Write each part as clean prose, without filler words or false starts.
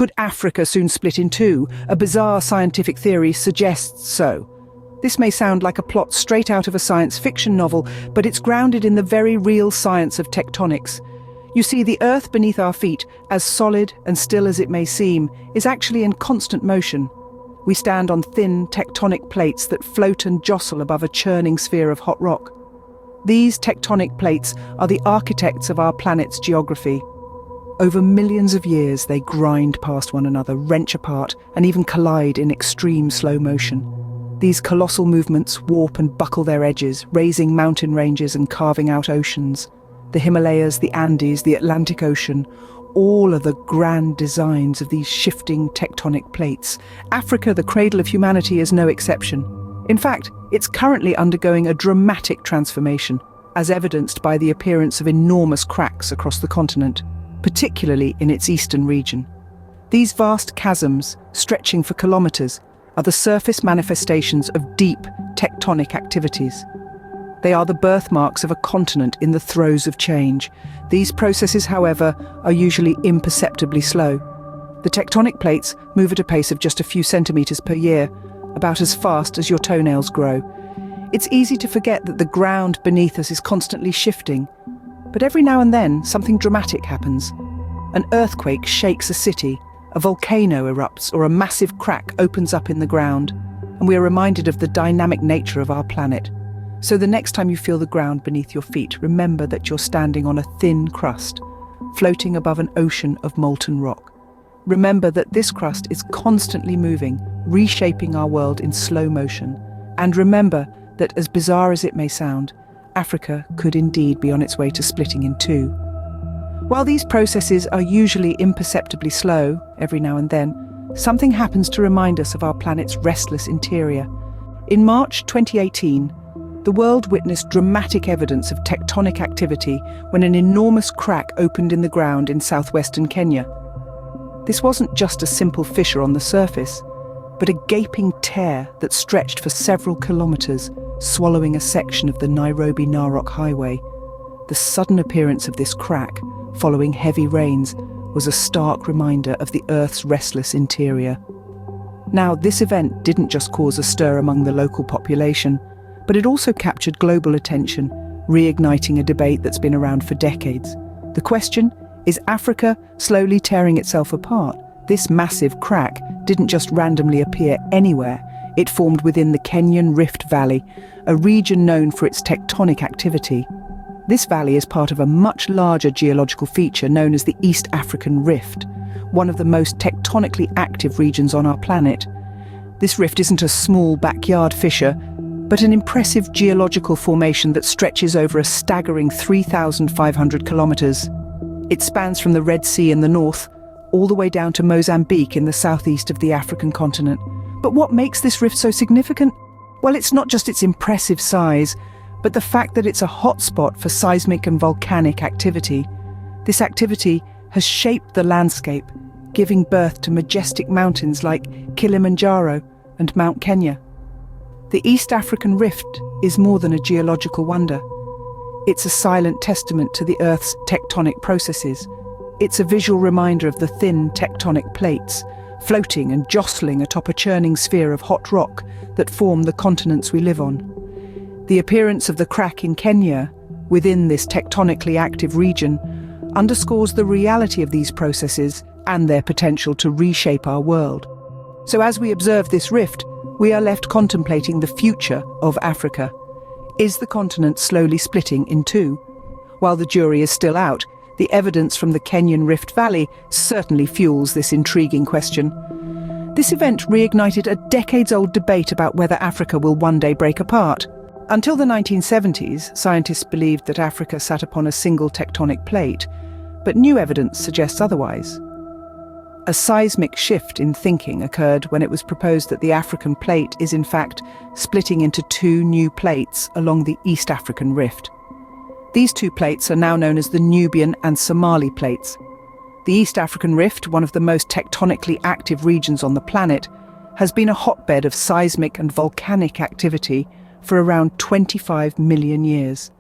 Could Africa soon split in two? A bizarre scientific theory suggests so. This may sound like a plot straight out of a science fiction novel, but it's grounded in the very real science of tectonics. You see, the earth beneath our feet, as solid and still as it may seem, is actually in constant motion. We stand on thin tectonic plates that float and jostle above a churning sphere of hot rock. These tectonic plates are the architects of our planet's geography. Over millions of years, they grind past one another, wrench apart, and even collide in extreme slow motion. These colossal movements warp and buckle their edges, raising mountain ranges and carving out oceans. The Himalayas, the Andes, the Atlantic Ocean, all are the grand designs of these shifting tectonic plates. Africa, the cradle of humanity, is no exception. In fact, it's currently undergoing a dramatic transformation, as evidenced by the appearance of enormous cracks across the continent, particularly in its eastern region. These vast chasms, stretching for kilometers, are the surface manifestations of deep tectonic activities. They are the birthmarks of a continent in the throes of change. These processes, however, are usually imperceptibly slow. The tectonic plates move at a pace of just a few centimeters per year, about as fast as your toenails grow. It's easy to forget that the ground beneath us is constantly shifting. But every now and then, something dramatic happens. An earthquake shakes a city, a volcano erupts, or a massive crack opens up in the ground, and we are reminded of the dynamic nature of our planet. So the next time you feel the ground beneath your feet, remember that you're standing on a thin crust, floating above an ocean of molten rock. Remember that this crust is constantly moving, reshaping our world in slow motion. And remember that, as bizarre as it may sound, Africa could indeed be on its way to splitting in two. While these processes are usually imperceptibly slow, every now and then, something happens to remind us of our planet's restless interior. In March 2018, the world witnessed dramatic evidence of tectonic activity when an enormous crack opened in the ground in southwestern Kenya. This wasn't just a simple fissure on the surface, but a gaping tear that stretched for several kilometers, swallowing a section of the Nairobi-Narok highway. The sudden appearance of this crack, following heavy rains, was a stark reminder of the Earth's restless interior. Now, this event didn't just cause a stir among the local population, but it also captured global attention, reigniting a debate that's been around for decades. The question, is Africa slowly tearing itself apart? This massive crack didn't just randomly appear anywhere. It formed within the Kenyan Rift Valley, a region known for its tectonic activity. This valley is part of a much larger geological feature known as the East African Rift, one of the most tectonically active regions on our planet. This rift isn't a small backyard fissure, but an impressive geological formation that stretches over a staggering 3,500 kilometers. It spans from the Red Sea in the north, all the way down to Mozambique in the southeast of the African continent. But what makes this rift so significant? Well, it's not just its impressive size, but the fact that it's a hotspot for seismic and volcanic activity. This activity has shaped the landscape, giving birth to majestic mountains like Kilimanjaro and Mount Kenya. The East African Rift is more than a geological wonder. It's a silent testament to the Earth's tectonic processes. It's a visual reminder of the thin tectonic plates, floating and jostling atop a churning sphere of hot rock that form the continents we live on. The appearance of the crack in Kenya, within this tectonically active region, underscores the reality of these processes and their potential to reshape our world. So as we observe this rift, we are left contemplating the future of Africa. Is the continent slowly splitting in two? While the jury is still out, the evidence from the Kenyan Rift Valley certainly fuels this intriguing question. This event reignited a decades-old debate about whether Africa will one day break apart. Until the 1970s, scientists believed that Africa sat upon a single tectonic plate, but new evidence suggests otherwise. A seismic shift in thinking occurred when it was proposed that the African plate is in fact splitting into two new plates along the East African Rift. These two plates are now known as the Nubian and Somali plates. The East African Rift, one of the most tectonically active regions on the planet, has been a hotbed of seismic and volcanic activity for around 25 million years.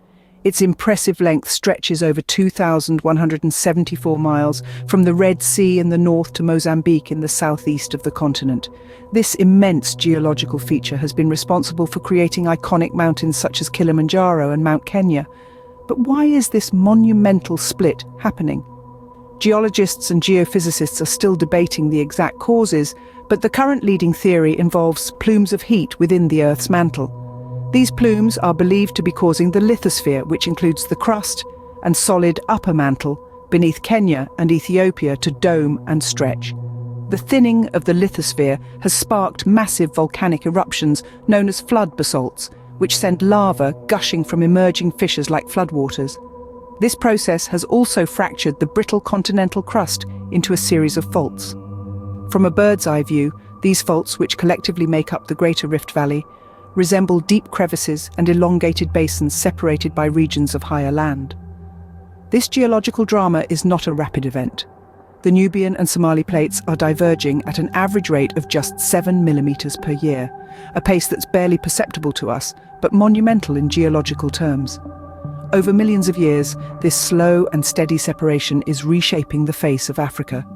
Its impressive length stretches over 2,174 miles from the Red Sea in the north to Mozambique in the southeast of the continent. This immense geological feature has been responsible for creating iconic mountains such as Kilimanjaro and Mount Kenya. But why is this monumental split happening? Geologists and geophysicists are still debating the exact causes, but the current leading theory involves plumes of heat within the Earth's mantle. These plumes are believed to be causing the lithosphere, which includes the crust and solid upper mantle beneath Kenya and Ethiopia, to dome and stretch. The thinning of the lithosphere has sparked massive volcanic eruptions known as flood basalts, which send lava gushing from emerging fissures like floodwaters. This process has also fractured the brittle continental crust into a series of faults. From a bird's eye view, these faults, which collectively make up the Greater Rift Valley, resemble deep crevices and elongated basins separated by regions of higher land. This geological drama is not a rapid event. The Nubian and Somali plates are diverging at an average rate of just 7 millimeters per year, a pace that's barely perceptible to us, but monumental in geological terms. Over millions of years, this slow and steady separation is reshaping the face of Africa.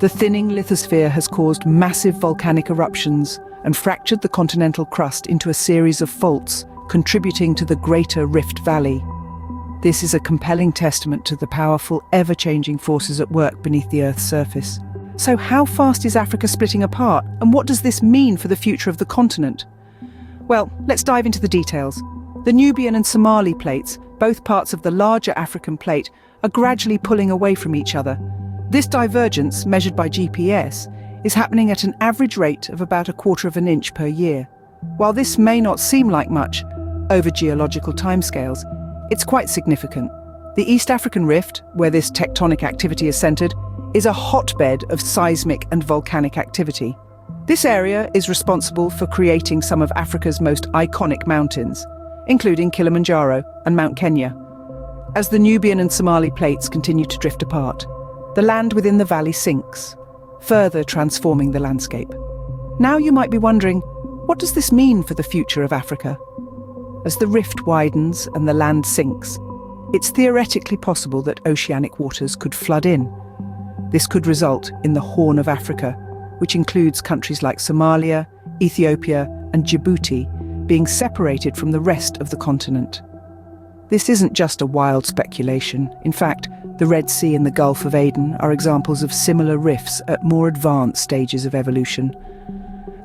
The thinning lithosphere has caused massive volcanic eruptions and fractured the continental crust into a series of faults, contributing to the Greater Rift Valley. This is a compelling testament to the powerful, ever-changing forces at work beneath the Earth's surface. So how fast is Africa splitting apart, and what does this mean for the future of the continent? Well, let's dive into the details. The Nubian and Somali plates, both parts of the larger African plate, are gradually pulling away from each other. This divergence, measured by GPS, is happening at an average rate of about 1/4 of an inch per year. While this may not seem like much over geological timescales, it's quite significant. The East African Rift, where this tectonic activity is centered, is a hotbed of seismic and volcanic activity. This area is responsible for creating some of Africa's most iconic mountains, including Kilimanjaro and Mount Kenya. As the Nubian and Somali plates continue to drift apart, the land within the valley sinks, further transforming the landscape. Now you might be wondering, what does this mean for the future of Africa? As the rift widens and the land sinks, it's theoretically possible that oceanic waters could flood in. This could result in the Horn of Africa, which includes countries like Somalia, Ethiopia, and Djibouti, being separated from the rest of the continent. This isn't just a wild speculation. In fact, the Red Sea and the Gulf of Aden are examples of similar rifts at more advanced stages of evolution.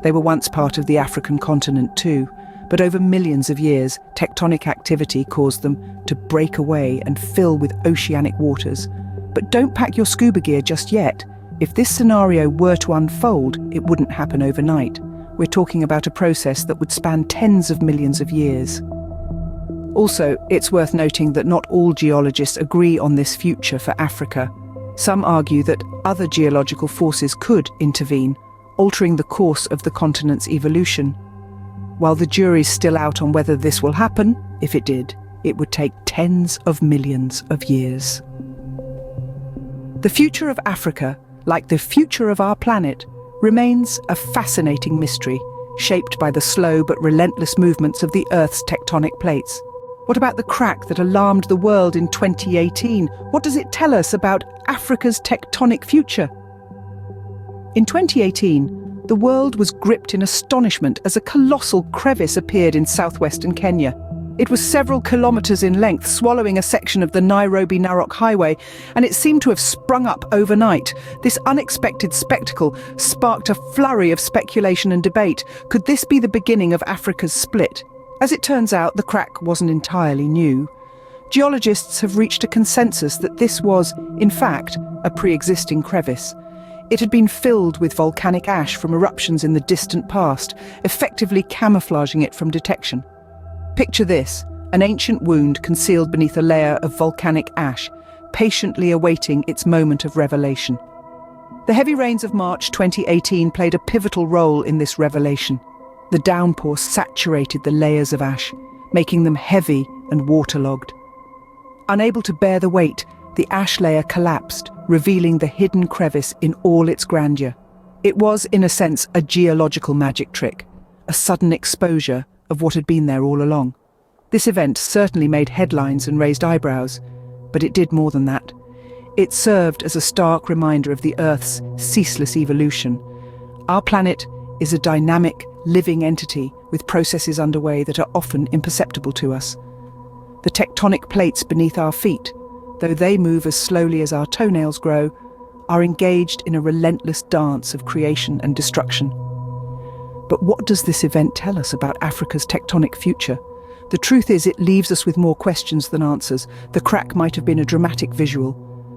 They were once part of the African continent too, but over millions of years, tectonic activity caused them to break away and fill with oceanic waters. But don't pack your scuba gear just yet. If this scenario were to unfold, it wouldn't happen overnight. We're talking about a process that would span tens of millions of years. Also, it's worth noting that not all geologists agree on this future for Africa. Some argue that other geological forces could intervene, altering the course of the continent's evolution. While the jury's still out on whether this will happen, if it did, it would take tens of millions of years. The future of Africa, like the future of our planet, remains a fascinating mystery, shaped by the slow but relentless movements of the Earth's tectonic plates. What about the crack that alarmed the world in 2018? What does it tell us about Africa's tectonic future? In 2018, the world was gripped in astonishment as a colossal crevice appeared in southwestern Kenya. It was several kilometers in length, swallowing a section of the Nairobi-Narok highway, and it seemed to have sprung up overnight. This unexpected spectacle sparked a flurry of speculation and debate. Could this be the beginning of Africa's split? As it turns out, the crack wasn't entirely new. Geologists have reached a consensus that this was, in fact, a pre-existing crevice. It had been filled with volcanic ash from eruptions in the distant past, effectively camouflaging it from detection. Picture this, an ancient wound concealed beneath a layer of volcanic ash, patiently awaiting its moment of revelation. The heavy rains of March 2018 played a pivotal role in this revelation. The downpour saturated the layers of ash, making them heavy and waterlogged. Unable to bear the weight, the ash layer collapsed, revealing the hidden crevice in all its grandeur. It was, in a sense, a geological magic trick, a sudden exposure of what had been there all along. This event certainly made headlines and raised eyebrows, but it did more than that. It served as a stark reminder of the Earth's ceaseless evolution. Our planet is a dynamic, living entity with processes underway that are often imperceptible to us. The tectonic plates beneath our feet, though they move as slowly as our toenails grow, are engaged in a relentless dance of creation and destruction. But what does this event tell us about Africa's tectonic future? The truth is, it leaves us with more questions than answers. The crack might have been a dramatic visual,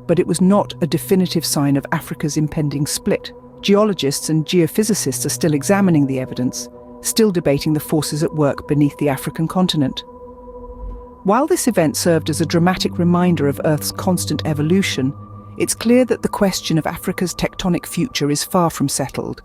but it was not a definitive sign of Africa's impending split. Geologists and geophysicists are still examining the evidence, still debating the forces at work beneath the African continent. While this event served as a dramatic reminder of Earth's constant evolution, it's clear that the question of Africa's tectonic future is far from settled.